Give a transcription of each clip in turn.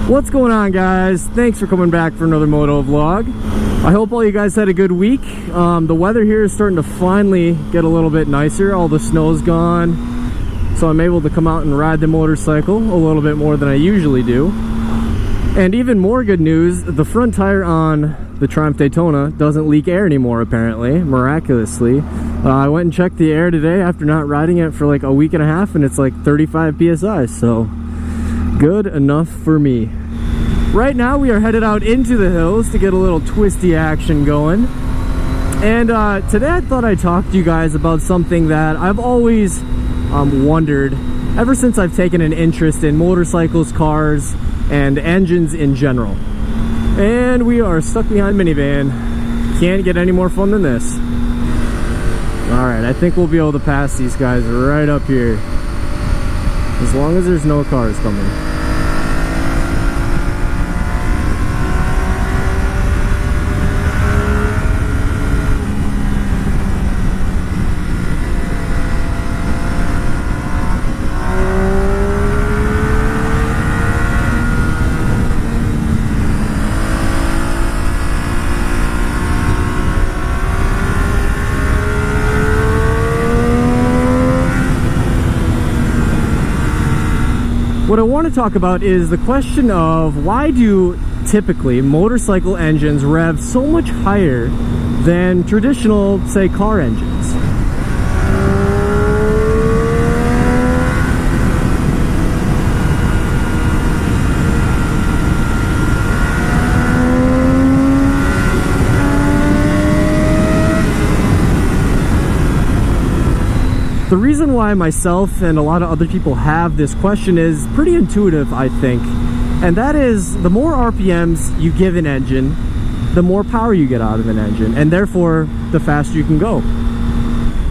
What's going on, guys? Thanks for coming back for another moto vlog. I hope all you guys had a good week. The weather here is starting to finally get a little bit nicer. All the snow's gone, so I'm able to come out and ride the motorcycle a little bit more than I usually do. And even more good news, the front tire on the Triumph Daytona doesn't leak air anymore, apparently, miraculously. I went and checked the air today after not riding it for like a week and a half, and it's like 35 psi, so good enough for me. Right now we are headed out into the hills to get a little twisty action going. And today I thought I'd talk to you guys about something that I've always wondered ever since I've taken an interest in motorcycles, cars, and engines in general. And we are stuck behind minivan. Can't get any more fun than this. Alright, I think we'll be able to pass these guys right up here, as long as there's no cars coming. What I want to talk about is the question of why do typically motorcycle engines rev so much higher than traditional, say, car engines? The reason why myself and a lot of other people have this question is pretty intuitive, I think. And that is, the more RPMs you give an engine, the more power you get out of an engine, and therefore the faster you can go.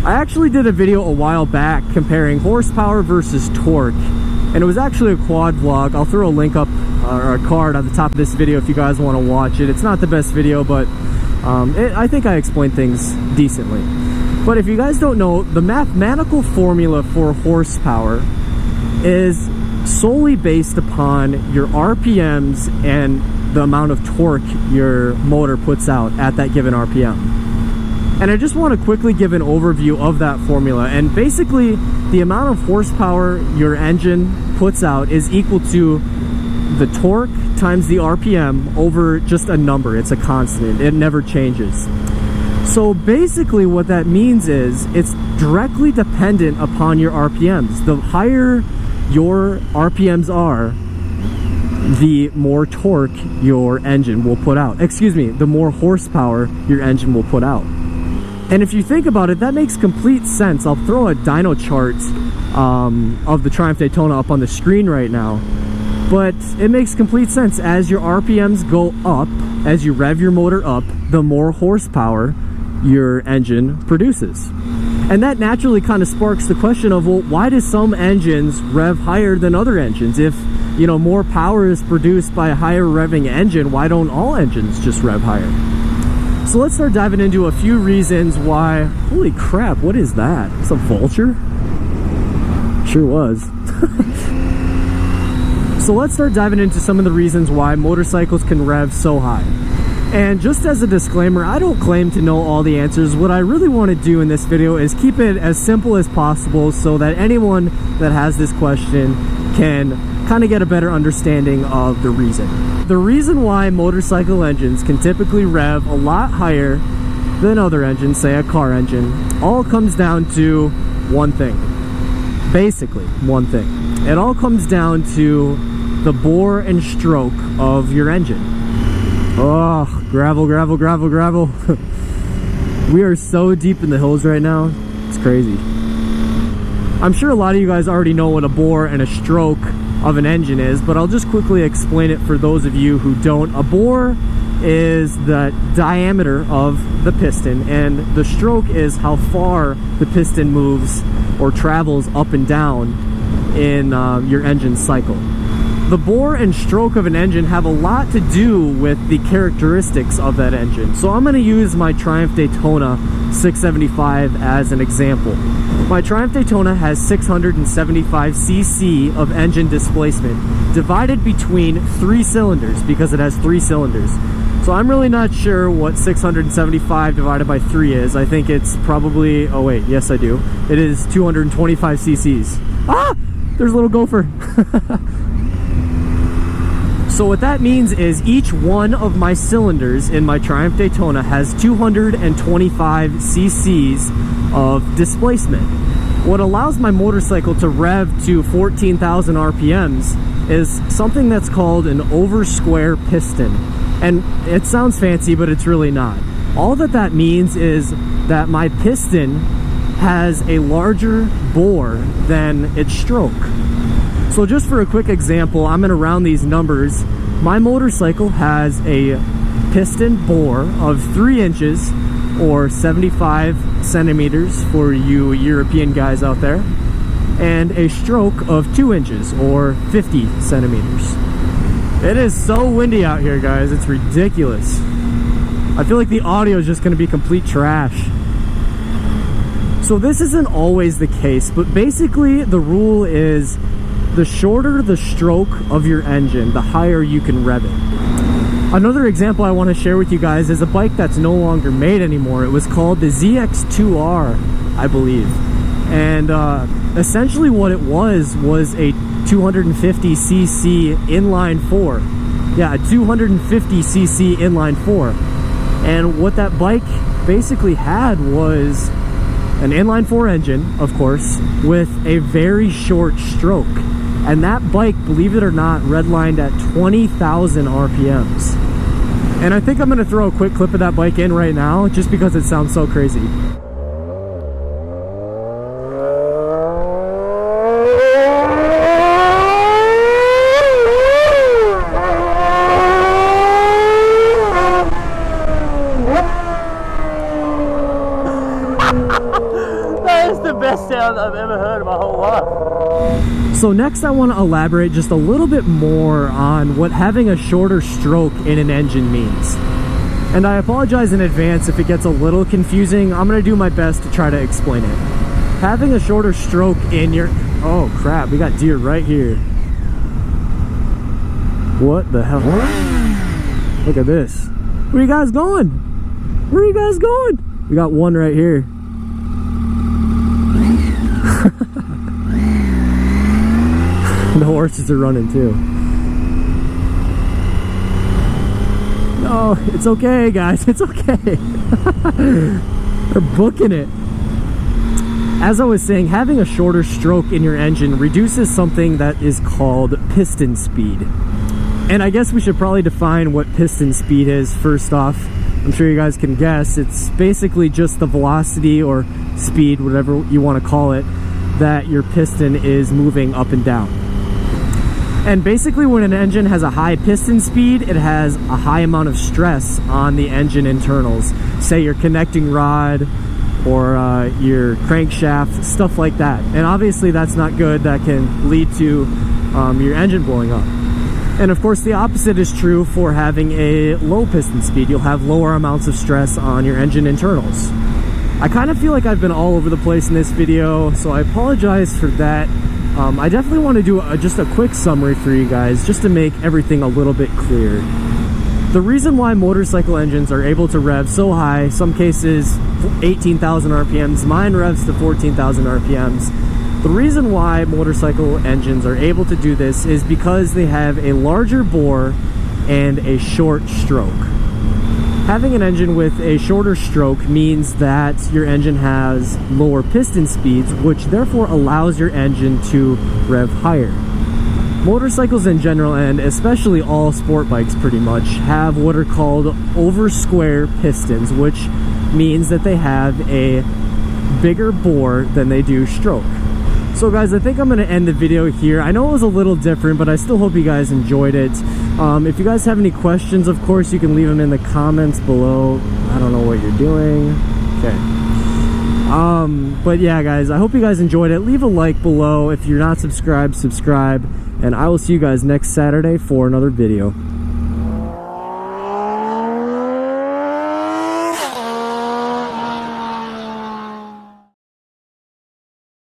I actually did a video a while back comparing horsepower versus torque, and it was actually a quad vlog. I'll throw a link up, or a card on the top of this video if you guys want to watch it. It's not the best video, but I think I explained things decently. But if you guys don't know, the mathematical formula for horsepower is solely based upon your RPMs and the amount of torque your motor puts out at that given RPM. And I just want to quickly give an overview of that formula. And basically, the amount of horsepower your engine puts out is equal to the torque times the RPM over just a number. It's a constant. It never changes. So basically what that means is it's directly dependent upon your RPMs. The higher your RPMs are, the more torque your engine will put out. Excuse me, the more horsepower your engine will put out. And if you think about it, that makes complete sense. I'll throw a dyno chart of the Triumph Daytona up on the screen right now. But it makes complete sense. As your RPMs go up, as you rev your motor up, the more horsepower your engine produces. And that naturally kind of sparks the question of, well, why do some engines rev higher than other engines? If, you know, more power is produced by a higher revving engine, why don't all engines just rev higher? So let's start diving into a few reasons why. Holy crap, what is that? It's a vulture? Sure was. So let's start diving into some of the reasons why motorcycles can rev so high. And just as a disclaimer, I don't claim to know all the answers. What I really want to do in this video is keep it as simple as possible so that anyone that has this question can kind of get a better understanding of the reason. The reason why motorcycle engines can typically rev a lot higher than other engines, say a car engine, all comes down to one thing. Basically, one thing. It all comes down to the bore and stroke of your engine. Oh, gravel, gravel, gravel, gravel. We are so deep in the hills right now. It's crazy. I'm sure a lot of you guys already know what a bore and a stroke of an engine is, but I'll just quickly explain it for those of you who don't. A bore is the diameter of the piston, and the stroke is how far the piston moves or travels up and down in your engine cycle. The bore and stroke of an engine have a lot to do with the characteristics of that engine. So I'm going to use my Triumph Daytona 675 as an example. My Triumph Daytona has 675 cc of engine displacement, divided between 3 cylinders because it has 3 cylinders. So I'm really not sure what 675 divided by 3 is. I think it's probably, oh wait, yes I do. It is 225 cc's. Ah! There's a little gopher. So what that means is each one of my cylinders in my Triumph Daytona has 225 cc's of displacement. What allows my motorcycle to rev to 14,000 RPMs is something that's called an over square piston. And it sounds fancy, but it's really not. All that means is that my piston has a larger bore than its stroke. So just for a quick example, I'm gonna round these numbers. My motorcycle has a piston bore of 3 inches or 75 centimeters for you European guys out there, and a stroke of 2 inches or 50 centimeters. It is so windy out here, guys. It's ridiculous. I feel like the audio is just gonna be complete trash. So this isn't always the case, but basically the rule is the shorter the stroke of your engine, the higher you can rev it. Another example I want to share with you guys is a bike that's no longer made anymore. It was called the ZX2R, I believe. And essentially what it was a 250cc inline 4. Yeah, a 250cc inline 4. And what that bike basically had was an inline 4 engine, of course, with a very short stroke. And that bike, believe it or not, redlined at 20,000 RPMs. And I think I'm gonna throw a quick clip of that bike in right now, just because it sounds so crazy. That is the best sound I've ever heard in my whole life. So next I want to elaborate just a little bit more on what having a shorter stroke in an engine means. And I apologize in advance if it gets a little confusing. I'm going to do my best to try to explain it. Having a shorter stroke in your... Oh crap, we got deer right here. What the hell? Look at this. Where are you guys going? Where are you guys going? We got one right here. The horses are running too. No, it's okay, guys. It's okay. They're booking it. As I was saying, having a shorter stroke in your engine reduces something that is called piston speed. And I guess we should probably define what piston speed is first off. I'm sure you guys can guess. It's basically just the velocity or speed, whatever you want to call it, that your piston is moving up and down. And basically when an engine has a high piston speed, it has a high amount of stress on the engine internals. Say your connecting rod or your crankshaft, stuff like that. And obviously that's not good. That can lead to your engine blowing up. And of course the opposite is true for having a low piston speed. You'll have lower amounts of stress on your engine internals. I kind of feel like I've been all over the place in this video, so I apologize for that. I definitely want to do just a quick summary for you guys, just to make everything a little bit clear. The reason why motorcycle engines are able to rev so high, some cases 18,000 RPMs, mine revs to 14,000 RPMs. The reason why motorcycle engines are able to do this is because they have a larger bore and a short stroke. Having an engine with a shorter stroke means that your engine has lower piston speeds, which therefore allows your engine to rev higher. Motorcycles in general, and especially all sport bikes pretty much, have what are called over square pistons, which means that they have a bigger bore than they do stroke. So guys, I think I'm going to end the video here. I know it was a little different, but I still hope you guys enjoyed it. If you guys have any questions, of course, you can leave them in the comments below. I don't know what you're doing. Okay. But yeah, guys, I hope you guys enjoyed it. Leave a like below. If you're not subscribed, subscribe. And I will see you guys next Saturday for another video.